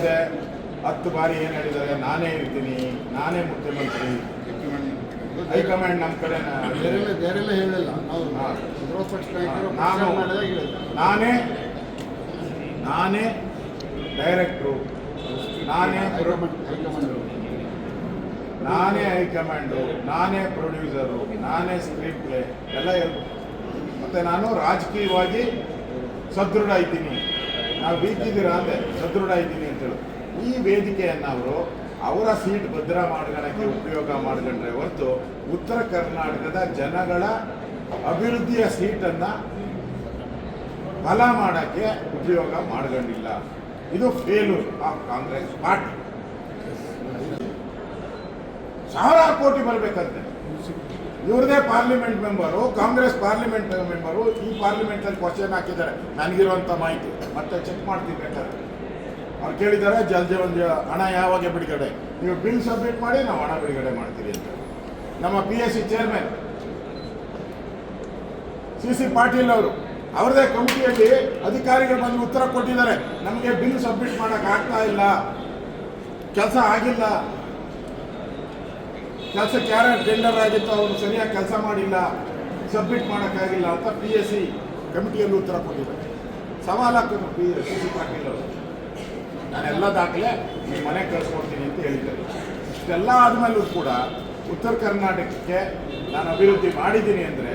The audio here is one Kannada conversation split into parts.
ಹೇಳದೆ 10 ಬಾರಿ ಏನು ಹೇಳಿದ್ದಾರೆ, ನಾನೇ ಇರ್ತೀನಿ, ನಾನೇ ಮುಖ್ಯಮಂತ್ರಿ, ಹೈಕಮಾಂಡ್ ನಮ್ಮ ಕಡೆ ಬೇರೆಲ್ಲ ಹೇಳಿಲ್ಲ. ನಾವು ವಿರೋಧ ಪಕ್ಷ ನಾಯಕರು ನಾನೇ ಡೈರೆಕ್ಟ್ರು, ನಾನೇ ಹೈಕಮಾಂಡು, ನಾನೇ ಪ್ರೊಡ್ಯೂಸರು, ನಾನೇ ಸ್ಕ್ರೀನ್ ಪ್ಲೇ ಎಲ್ಲ ಹೇಳ್ಬೋದು. ಮತ್ತು ನಾನು ರಾಜಕೀಯವಾಗಿ ಸದೃಢ ಇದ್ದೀನಿ, ನಾವು ಬೀತಿದ್ದೀರಾ ಅಂದರೆ ಸದೃಢ ಇದ್ದೀನಿ ಅಂತೇಳಿ ಈ ವೇದಿಕೆಯನ್ನು ಅವರ ಸೀಟ್ ಭದ್ರ ಮಾಡ್ಕೊಳ್ಳೋಕ್ಕೆ ಉಪಯೋಗ ಮಾಡ್ಕೊಂಡ್ರೆ ಹೊರತು ಉತ್ತರ ಕರ್ನಾಟಕದ ಜನಗಳ ಅಭಿವೃದ್ಧಿಯ ಸೀಟನ್ನು ಫಲ ಮಾಡೋಕ್ಕೆ ಉಪಯೋಗ ಮಾಡ್ಕೊಂಡಿಲ್ಲ. ಇದು ಫೇಲ್ಯೂರ್ ಆಫ್ ಕಾಂಗ್ರೆಸ್ ಪಾರ್ಟಿ. 1000 ಕೋಟಿ ಬರಬೇಕಂತೆ. ಇವ್ರದೇ parliament member, Congress parliament member ಈ ಪಾರ್ಲಿಮೆಂಟಲ್ಲಿ ಕ್ವಶನ್ ಹಾಕಿದ್ದಾರೆ. ನನಗಿರುವಂಥ ಮಾಹಿತಿ ಮತ್ತೆ ಚೆಕ್ ಮಾಡ್ತೀನಿ ಬೇಕಾದ್ರೆ. ಅವ್ರು ಕೇಳಿದ್ದಾರೆ ಜಲ್ ಹಣ ಯಾವಾಗ ಬಿಡುಗಡೆ, ನೀವು ಬಿಲ್ ಸಬ್ಮಿಟ್ ಮಾಡಿ ನಾವು ಹಣ ಬಿಡುಗಡೆ ಮಾಡ್ತೀವಿ ಅಂತ. ನಮ್ಮ PSC ಚೇರ್ಮನ್ CC ಪಾಟೀಲ್ ಅವರು ಅವ್ರದೇ ಕಮಿಟಿಯಲ್ಲಿ ಅಧಿಕಾರಿಗಳು ಬಂದು ಉತ್ತರ ಕೊಟ್ಟಿದ್ದಾರೆ, ನಮಗೆ ಬಿಲ್ ಸಬ್ಮಿಟ್ ಮಾಡೋಕೆ ಆಗ್ತಾ ಇಲ್ಲ, ಕೆಲಸ ಆಗಿಲ್ಲ, ಕೆಲಸಕ್ಕೆ ಯಾರು ಟೆಂಡರ್ ಆಗಿತ್ತು ಅವರು ಸರಿಯಾಗಿ ಕೆಲಸ ಮಾಡಿಲ್ಲ, ಸಬ್ಮಿಟ್ ಮಾಡೋಕ್ಕಾಗಿಲ್ಲ ಅಂತ PSC ಕಮಿಟಿಯಲ್ಲಿ ಉತ್ತರ ಕೊಟ್ಟಿದ್ದಾರೆ. ಸವಾಲು ಹಾಕಿದ್ರು CC ಪಾಟೀಲ್ ಅವರು. ನಾನೆಲ್ಲ ದಾಖಲೆ ನಿಮ್ಮ ಮನೆಗೆ ಕಳಿಸ್ಕೊಡ್ತೀನಿ ಅಂತ ಹೇಳಿದ್ದಾರೆ. ಇಷ್ಟೆಲ್ಲ ಆದಮೇಲೂ ಕೂಡ ಉತ್ತರ ಕರ್ನಾಟಕಕ್ಕೆ ನಾನು ಅಭಿವೃದ್ಧಿ ಮಾಡಿದ್ದೀನಿ ಅಂದರೆ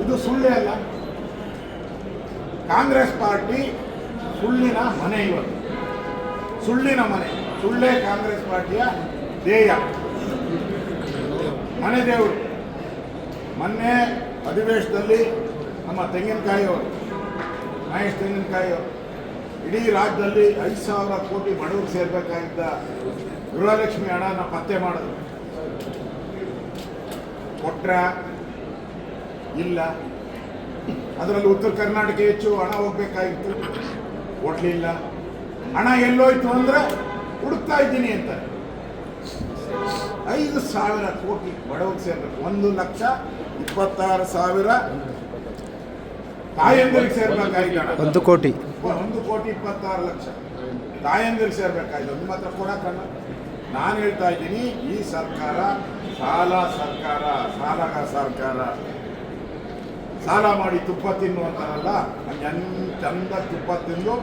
ಇದು ಸುಳ್ಳೇ ಅಲ್ಲ. ಕಾಂಗ್ರೆಸ್ ಪಾರ್ಟಿ ಸುಳ್ಳಿನ ಮನೆ, ಇವತ್ತು ಸುಳ್ಳಿನ ಮನೆ, ಸುಳ್ಳೇ ಕಾಂಗ್ರೆಸ್ ಪಾರ್ಟಿಯ ಧ್ಯೇಯ, ಮನೆ ದೇವರು. ಮೊನ್ನೆ ಅಧಿವೇಶನದಲ್ಲಿ ನಮ್ಮ ತೆಂಗಿನಕಾಯಿಯವರು, ಮಹೇಶ್ ತೆಂಗಿನಕಾಯಿಯವರು, ಇಡೀ ರಾಜ್ಯದಲ್ಲಿ 5,000 ಕೋಟಿ ಬಡವರು ಸೇರ್ಬೇಕಾಗಿದ್ದ ಗೃಹಲಕ್ಷ್ಮಿ ಹಣನ ಪತ್ತೆ ಮಾಡಿದ್ರು. ಕೊಟ್ರ ಇಲ್ಲ, ಅದರಲ್ಲಿ ಉತ್ತರ ಕರ್ನಾಟಕ ಹೆಚ್ಚು ಹಣ ಹೋಗ್ಬೇಕಾಗಿತ್ತು, ಕೊಡ್ಲಿಲ್ಲ. ಹಣ ಎಲ್ಲೋಯ್ತು ಅಂದ್ರೆ ಹುಡುಕ್ತಾ ಇದ್ದೀನಿ ಅಂತ. 5,000 ಕೋಟಿ ಬಡವರು ಸೇರ್ಬೇಕು. 1,26,000 ತಾಯಂದಿರಿಗೆ ಸೇರ್ಬೇಕಾಗಿತ್ತು. 1 ಕೋಟಿ 1,26,00,000 ತಾಯಂದಿರಿಗೆ ಸೇರ್ಬೇಕಾಯ್ತು. ಅದು ಮಾತ್ರ ಕೊಡಕ್ಕಲ್ಲ. ನಾನು ಹೇಳ್ತಾ ಇದ್ದೀನಿ, ಈ ಸರ್ಕಾರ ಸಾಲಗ ಸರ್ಕಾರ, ಸಾಲ ಮಾಡಿ ತುಪ್ಪ ತಿನ್ನುವಂತಾರಲ್ಲ, ಚಂದ ತುಪ್ಪ ತಿಂದು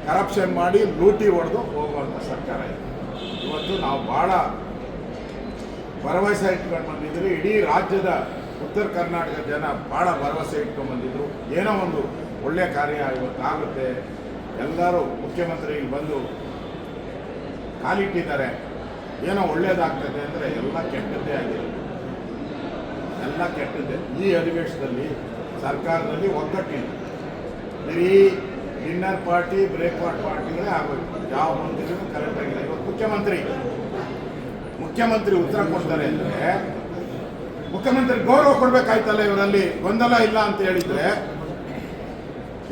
ಕರಪ್ಷನ್ ಮಾಡಿ ಲೂಟಿ ಹೊಡೆದು ಹೋಗುವಂಥ ಸರ್ಕಾರ ಇದೆ. ಇವತ್ತು ನಾವು ಭಾಳ ಭರವಸೆ ಇಟ್ಕೊಂಡು ಬಂದಿದ್ರು. ಇಡೀ ರಾಜ್ಯದ ಉತ್ತರ ಕರ್ನಾಟಕ ಜನ ಭಾಳ ಭರವಸೆ ಇಟ್ಕೊಂಡು ಬಂದಿದ್ರು, ಏನೋ ಒಂದು ಒಳ್ಳೆಯ ಕಾರ್ಯ ಇವತ್ತಾಗುತ್ತೆ. ಎಲ್ಲರೂ ಮುಖ್ಯಮಂತ್ರಿ ಬಂದು ಕಾಲಿಟ್ಟಿದ್ದಾರೆ, ಏನೋ ಒಳ್ಳೇದಾಗ್ತದೆ ಅಂದರೆ ಎಲ್ಲ ಕೆಟ್ಟದ್ದೇ ಆಗಿದೆ, ಎಲ್ಲ ಕೆಟ್ಟದ್ದೇ. ಈ ಅಧಿವೇಶನದಲ್ಲಿ ಸರ್ಕಾರದಲ್ಲಿ ಒಗ್ಗಟ್ಟಿಲ್ಲ. ಬರೀ ಡಿನ್ನರ್ ಪಾರ್ಟಿ, ಬ್ರೇಕ್ಫಾಸ್ಟ್ ಪಾರ್ಟಿಗಳೇ ಆಗೋದು. ಯಾವ ಮಂತ್ರಿಗೂ ಕರೆಕ್ಟ್ ಆಗಿಲ್ಲ. ಇವತ್ತು ಮುಖ್ಯಮಂತ್ರಿ ಉತ್ತರ ಕೊಡ್ತಾರೆ ಅಂದರೆ ಮುಖ್ಯಮಂತ್ರಿ ಗೌರವ ಕೊಡಬೇಕಾಯ್ತಲ್ಲ. ಇವರಲ್ಲಿ ಗೊಂದಲ ಇಲ್ಲ ಅಂತ ಹೇಳಿದರೆ,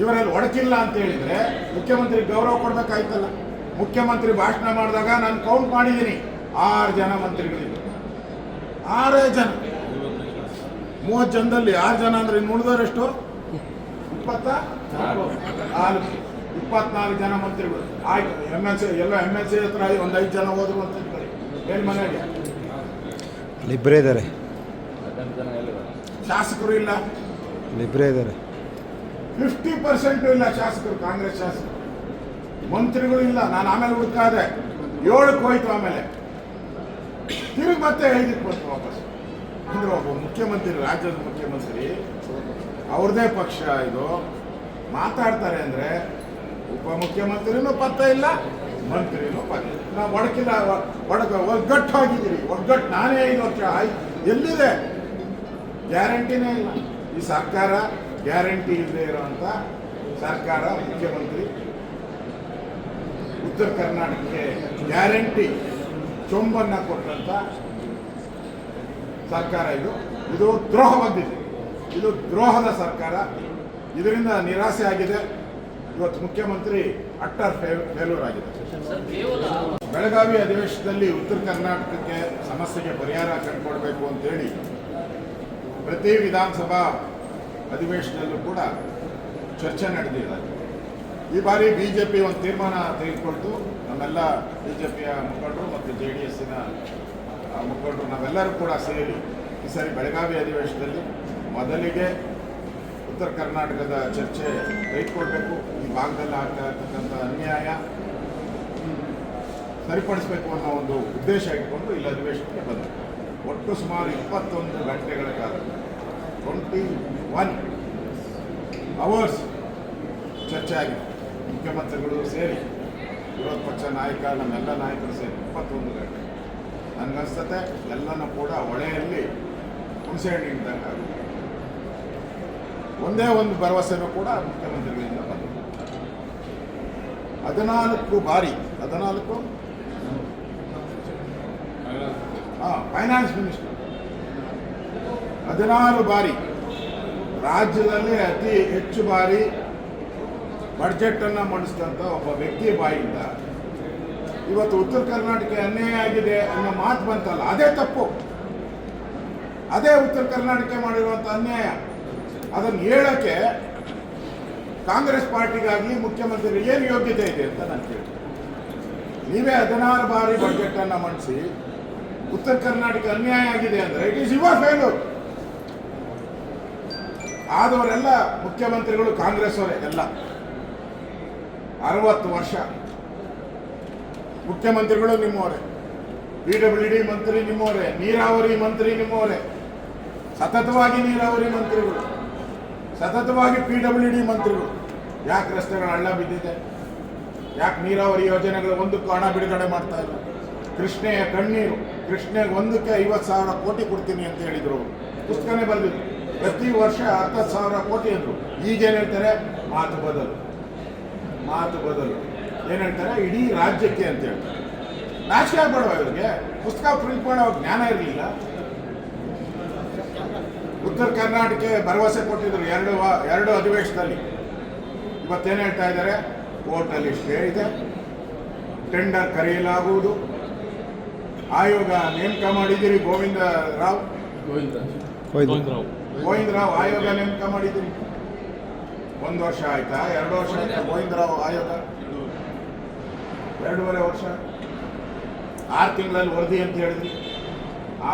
ಇವರಲ್ಲಿ ಒಡಕಿಲ್ಲ ಅಂತ ಹೇಳಿದರೆ ಮುಖ್ಯಮಂತ್ರಿ ಗೌರವ ಕೊಡಬೇಕಾಯ್ತಲ್ಲ. ಮುಖ್ಯಮಂತ್ರಿ ಭಾಷಣ ಮಾಡಿದಾಗ ನಾನು ಕೌಂಟ್ ಮಾಡಿದ್ದೀನಿ, 6 ಜನ ಮಂತ್ರಿಗಳಿದ್ರು. 6 ಜನ, 30 ಜನದಲ್ಲಿ 6 ಜನ ಅಂದರೆ ಇನ್ನು ಉಳಿದವರೆಷ್ಟು? 24 ಜನ ಮಂತ್ರಿಗಳು. ಆಯ್ತು, MLC ಎಲ್ಲ MLC ಹತ್ರ ಒಂದು 5 ಜನ ಹೋದ್ರು ಅಂತ ಇಟ್ಕೊಳ್ಳಿ. ಮೇಲ್ಮನೆಗೆ ಇಬ್ಬರೇ ಇದ್ದಾರೆ, ಶಾಸಕರು ಇಲ್ಲ, ಇಬ್ಬರೇ ಇದ್ದಾರೆ. 50% ಇಲ್ಲ ಶಾಸಕರು, ಕಾಂಗ್ರೆಸ್ ಶಾಸಕರು. ಮಂತ್ರಿಗಳು ಇಲ್ಲ. ನಾನು ಆಮೇಲೆ ಹುಡುಕಾದೆ, 7ಕ್ಕೆ ಹೋಯ್ತು. ಆಮೇಲೆ ತಿರುಗಿ ಮತ್ತೆ 5ಕ್ಕೆ ಬಂತು ವಾಪಸ್. ಅಂದ್ರೆ ಒಬ್ಬ ಮುಖ್ಯಮಂತ್ರಿ, ರಾಜ್ಯದ ಮುಖ್ಯಮಂತ್ರಿ, ಅವ್ರದೇ ಪಕ್ಷ ಇದು, ಮಾತಾಡ್ತಾರೆ ಅಂದರೆ ಉಪಮುಖ್ಯಮಂತ್ರಿನೂ ಪತ್ತ ಇಲ್ಲ, ಮಂತ್ರಿನೂ ಪತ್ತ ಇಲ್ಲ. ನಾವು ಒಡಕಿಲ್ಲ, ಒಗ್ಗಟ್ಟಾಗಿದ್ದೀರಿ. ಒಗ್ಗಟ್ಟು ನಾನೇ 5 ವರ್ಷ ಆಯ್ತು, ಎಲ್ಲಿದೆ? ಗ್ಯಾರಂಟಿನೇ ಇಲ್ಲ. ಈ ಸರ್ಕಾರ ಗ್ಯಾರಂಟಿ ಇಲ್ಲದೆ ಇರೋವಂಥ ಸರ್ಕಾರ. ಮುಖ್ಯಮಂತ್ರಿ ಉತ್ತರ ಕರ್ನಾಟಕಕ್ಕೆ ಗ್ಯಾರಂಟಿ ಚೊಂಬನ್ನು ಕೊಟ್ಟಂಥ ಸರ್ಕಾರ ಇದು ದ್ರೋಹ ಬಂದಿದೆ. ಇದು ದ್ರೋಹದ ಸರ್ಕಾರ. ಇದರಿಂದ ನಿರಾಸೆ ಆಗಿದೆ. ಇವತ್ತು ಮುಖ್ಯಮಂತ್ರಿ ಅಟ್ಟರ್ ಫೇಲ್ಯೂರ್ ಆಗಿದೆ. ಬೆಳಗಾವಿ ಅಧಿವೇಶನದಲ್ಲಿ ಉತ್ತರ ಕರ್ನಾಟಕಕ್ಕೆ ಸಮಸ್ಯೆಗೆ ಪರಿಹಾರ ಕಂಡುಕೊಡ್ಬೇಕು ಅಂತೇಳಿ ಪ್ರತಿ ವಿಧಾನಸಭಾ ಅಧಿವೇಶನದಲ್ಲೂ ಕೂಡ ಚರ್ಚೆ ನಡೆದಿದೆ. ಈ ಬಾರಿ ಬಿಜೆಪಿ ಒಂದು ತೀರ್ಮಾನ ತೆಗೆದುಕೊಳ್ತು. ನಮ್ಮೆಲ್ಲ ಬಿಜೆಪಿಯ ಮುಖಂಡರು ಮತ್ತು JDSನ ಮುಖಂಡರು ನಾವೆಲ್ಲರೂ ಕೂಡ ಸೇರಿ ಈ ಸಾರಿ ಬೆಳಗಾವಿ ಅಧಿವೇಶನದಲ್ಲಿ ಮೊದಲಿಗೆ ಉತ್ತರ ಕರ್ನಾಟಕದ ಚರ್ಚೆ ತೆಗೆದುಕೊಳ್ಬೇಕು. ಈ ಭಾಗದಲ್ಲಿ ಆಗ್ತಾ ಇರ್ತಕ್ಕಂಥ ಅನ್ಯಾಯ ಸರಿಪಡಿಸಬೇಕು ಅನ್ನೋ ಒಂದು ಉದ್ದೇಶ ಇಟ್ಕೊಂಡು ಇಲ್ಲಿ ಅಧಿವೇಶನಕ್ಕೆ ಬಂದರು. ಒಟ್ಟು ಸುಮಾರು 21 ಗಂಟೆಗಳ ಕಾಲ 21 ಅವರ್ಸ್ ಚರ್ಚೆ ಆಗಿದೆ. ಮುಖ್ಯಮಂತ್ರಿಗಳು ಸೇರಿ ವಿರೋಧ ಪಕ್ಷ ನಾಯಕ ನಮ್ಮೆಲ್ಲ ನಾಯಕರು ಸೇರಿ 21 ಗಂಟೆ. ನನಗನ್ಸುತ್ತೆ ಎಲ್ಲನೂ ಕೂಡ ಹೊಳೆಯಲ್ಲಿ ಹುಣಸೆಹಣ್ಣು ಇದ್ದಂಗೆ ಆಗುತ್ತೆ. ಒಂದೇ ಒಂದು ಭರವಸೆನೂ ಕೂಡ ಮುಖ್ಯಮಂತ್ರಿಗಳಿಂದ ಬಂದಿಲ್ಲ. 14 ಬಾರಿ ಫೈನಾನ್ಸ್ ಮಿನಿಸ್ಟರ್ 16 ಬಾರಿ ರಾಜ್ಯದಲ್ಲಿ ಅತಿ ಹೆಚ್ಚು ಬಾರಿ ಬಡ್ಜೆಟನ್ನು ಮಂಡಿಸಿದಂಥ ಒಬ್ಬ ವ್ಯಕ್ತಿ ಬಾಯಿಂದ ಇವತ್ತು ಉತ್ತರ ಕರ್ನಾಟಕ ಅನ್ಯಾಯ ಆಗಿದೆ ಅನ್ನೋ ಮಾತು ಬಂತಲ್ಲ, ಅದೇ ತಪ್ಪು. ಅದೇ ಉತ್ತರ ಕರ್ನಾಟಕ ಮಾಡಿರುವಂಥ ಅನ್ಯಾಯ. ಅದನ್ನು ಹೇಳೋಕ್ಕೆ ಕಾಂಗ್ರೆಸ್ ಪಾರ್ಟಿಗಾಗಲಿ ಮುಖ್ಯಮಂತ್ರಿ ಏನು ಯೋಗ್ಯತೆ ಇದೆ ಅಂತ ನಾನು ಕೇಳ್ತೀನಿ. ನೀವೇ 16 ಬಾರಿ ಬಡ್ಜೆಟನ್ನು ಮಂಡಿಸಿ ಉತ್ತರ ಕರ್ನಾಟಕ ಅನ್ಯಾಯ ಆಗಿದೆ ಅಂದರೆ ಇಟ್ ಈಸ್ ಯುವರ್ ಫೇಲ್ಯೂರ್. ಆದವರೆಲ್ಲ ಮುಖ್ಯಮಂತ್ರಿಗಳು ಕಾಂಗ್ರೆಸ್ ಅವರೇ ಎಲ್ಲ. 60 ವರ್ಷ ಮುಖ್ಯಮಂತ್ರಿಗಳು ನಿಮ್ಮವರೇ, PWD ಮಂತ್ರಿ ನಿಮ್ಮವರೇ, ನೀರಾವರಿ ಮಂತ್ರಿ ನಿಮ್ಮವರೇ, ಸತತವಾಗಿ ನೀರಾವರಿ ಮಂತ್ರಿಗಳು, ಸತತವಾಗಿ PWD ಮಂತ್ರಿಗಳು. ಯಾಕೆ ರಸ್ತೆಗಳ ಹಳ್ಳ ಬಿದ್ದಿದೆ? ಯಾಕೆ ನೀರಾವರಿ ಯೋಜನೆಗಳು ಒಂದಕ್ಕೂ ಹಣ ಬಿಡುಗಡೆ ಮಾಡ್ತಾ ಇಲ್ಲ? ಕೃಷ್ಣೆಯ ಕಣ್ಣೀರು, ಕೃಷ್ಣೆಗೆ ಒಂದಕ್ಕೆ 50,000 ಕೋಟಿ ಕೊಡ್ತೀನಿ ಅಂತ ಹೇಳಿದರು. ಪುಸ್ತಕನೇ ಬರೆದಿದ್ರು. ಪ್ರತಿ ವರ್ಷ 10,000 ಕೋಟಿ ಅಂದರು. ಈಗೇನು ಹೇಳ್ತಾರೆ? ಮಾತು ಬದಲು. ಏನು ಹೇಳ್ತಾರೆ? ಇಡೀ ರಾಜ್ಯಕ್ಕೆ ಅಂತ ಹೇಳ್ತಾರೆ. ನಾಚಿಕೆ ಆಗ್ಬೇಡವಾ ಇವ್ರಿಗೆ? ಪುಸ್ತಕ ಪ್ರಿಂಟ್ ಮಾಡೋ ಜ್ಞಾನ ಇರಲಿಲ್ಲ. ಉತ್ತರ ಕರ್ನಾಟಕ ಭರವಸೆ ಕೊಟ್ಟಿದ್ರು ಎರಡು ಅಧಿವೇಶನದಲ್ಲಿ. ಇವತ್ತೇನು ಹೇಳ್ತಾ ಇದ್ದಾರೆ? ಕೋರ್ಟಲ್ಲಿ ಸ್ಟೇ ಇದೆ, ಟೆಂಡರ್ ಕರೆಯಲಾಗುವುದು, ಆಯೋಗ ನೇಮಕ ಮಾಡಿದ್ದೀರಿ. ಗೋವಿಂದ ರಾವ್ ಆಯೋಗ ನೇಮಕ ಮಾಡಿದ್ದೀರಿ. 1 ವರ್ಷ ಆಯ್ತಾ? 2 ವರ್ಷ ಆಯ್ತಾ? ಗೋವಿಂದರಾವ್ ಆಯೋಗ 2.5 ವರ್ಷ. 6 ತಿಂಗಳಲ್ಲಿ ವರದಿ ಅಂತ ಹೇಳಿದ್ರಿ.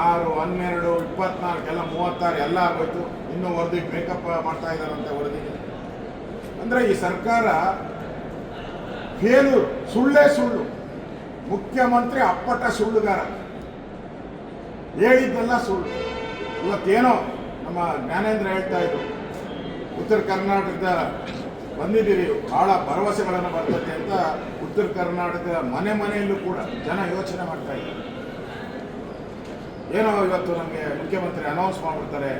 6, 12, 24 ಎಲ್ಲ 36 ಎಲ್ಲ ಆಗೋಯ್ತು. ಇನ್ನೂ ವರದಿ ಮೇಕಪ್ ಮಾಡ್ತಾ ಇದ್ದಾರಂತೆ ವರದಿಗೆ. ಅಂದರೆ ಈ ಸರ್ಕಾರ ಫೇಲ್ಯೂರ್, ಸುಳ್ಳೇ ಸುಳ್ಳು. ಮುಖ್ಯಮಂತ್ರಿ ಅಪ್ಪಟ ಸುಳ್ಳುಗಾರ, ಹೇಳಿದ್ದೆಲ್ಲ ಸುಳ್ಳು. ಇವತ್ತೇನೋ ನಮ್ಮ ಜ್ಞಾನೇಂದ್ರ ಹೇಳ್ತಾ ಇದ್ರು, ಉತ್ತರ ಕರ್ನಾಟಕದ ಬಂದಿದ್ದೀರಿ, ಭಾಳ ಭರವಸೆಗಳನ್ನು ಬರ್ತದೆ ಅಂತ ಉತ್ತರ ಕರ್ನಾಟಕದ ಮನೆಯಲ್ಲೂ ಕೂಡ ಜನ ಯೋಚನೆ ಮಾಡ್ತಾ ಇದ್ದಾರೆ. ಏನೋ ಇವತ್ತು ನಮಗೆ ಮುಖ್ಯಮಂತ್ರಿ ಅನೌನ್ಸ್ ಮಾಡಿಬಿಡ್ತಾರೆ,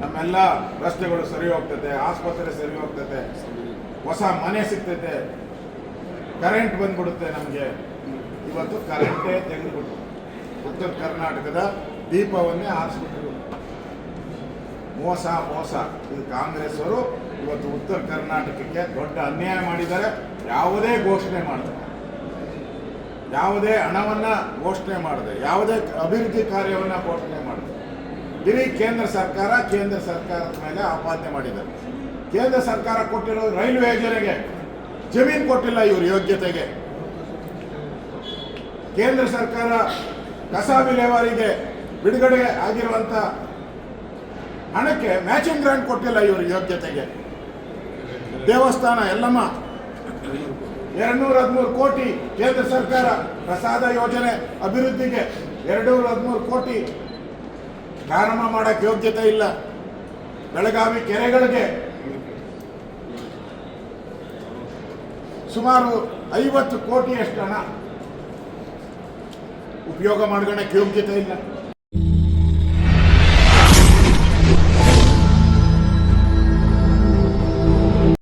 ನಮ್ಮೆಲ್ಲ ರಸ್ತೆಗಳು ಸರಿ ಹೋಗ್ತದೆ, ಆಸ್ಪತ್ರೆ ಸರಿ ಹೋಗ್ತದೆ, ಹೊಸ ಮನೆ ಸಿಗ್ತೈತೆ, ಕರೆಂಟ್ ಬಂದ್ಬಿಡುತ್ತೆ ನಮಗೆ. ಇವತ್ತು ಕರೆಂಟೇ ತೆಗೆದುಬಿಟ್ಟು ಉತ್ತರ ಕರ್ನಾಟಕದ ದೀಪವನ್ನೇ ಆರಿಸ್ಬಿಟ್ರು. ಮೋಸ. ಇದು ಕಾಂಗ್ರೆಸ್ ಅವರು ಇವತ್ತು ಉತ್ತರ ಕರ್ನಾಟಕಕ್ಕೆ ದೊಡ್ಡ ಅನ್ಯಾಯ ಮಾಡಿದ್ದಾರೆ. ಯಾವುದೇ ಘೋಷಣೆ ಮಾಡಿದೆ, ಯಾವುದೇ ಹಣವನ್ನು ಘೋಷಣೆ ಮಾಡಿದೆ, ಯಾವುದೇ ಅಭಿವೃದ್ಧಿ ಕಾರ್ಯವನ್ನು ಘೋಷಣೆ ಮಾಡಿದೆ. ಇಡೀ ಕೇಂದ್ರ ಸರ್ಕಾರದ ಮೇಲೆ ಆಪಾದನೆ ಮಾಡಿದ್ದಾರೆ. ಕೇಂದ್ರ ಸರ್ಕಾರ ಕೊಟ್ಟಿರೋ ರೈಲ್ವೆ ಯೋಜನೆಗೆ ಜಮೀನು ಕೊಟ್ಟಿಲ್ಲ ಇವರು ಯೋಗ್ಯತೆಗೆ. ಕೇಂದ್ರ ಸರ್ಕಾರ ಕಸ ವಿಲೇವಾರಿಗೆ ಬಿಡುಗಡೆ ಆಗಿರುವಂಥ ಹಣಕ್ಕೆ ಮ್ಯಾಚಿಂಗ್ ಗ್ರಾಂಟ್ ಕೊಟ್ಟಿಲ್ಲ ಇವರು ಯೋಗ್ಯತೆಗೆ. ದೇವಸ್ಥಾನ ಎಲ್ಲಮ್ಮ 213 ಕೋಟಿ ಕೇಂದ್ರ ಸರ್ಕಾರ ಪ್ರಸಾದ ಯೋಜನೆ ಅಭಿವೃದ್ಧಿಗೆ 213 ಕೋಟಿ ಪ್ರಾರಂಭ ಮಾಡೋಕ್ಕೆ ಯೋಗ್ಯತೆ ಇಲ್ಲ. ಬೆಳಗಾವಿ ಕೆರೆಗಳಿಗೆ ಸುಮಾರು 50 ಕೋಟಿಯಷ್ಟು ಹಣ ಉಪಯೋಗ ಮಾಡ್ಕೊಳ್ಳೋಕ್ಕೆ ಯೋಗ್ಯತೆ ಇಲ್ಲ.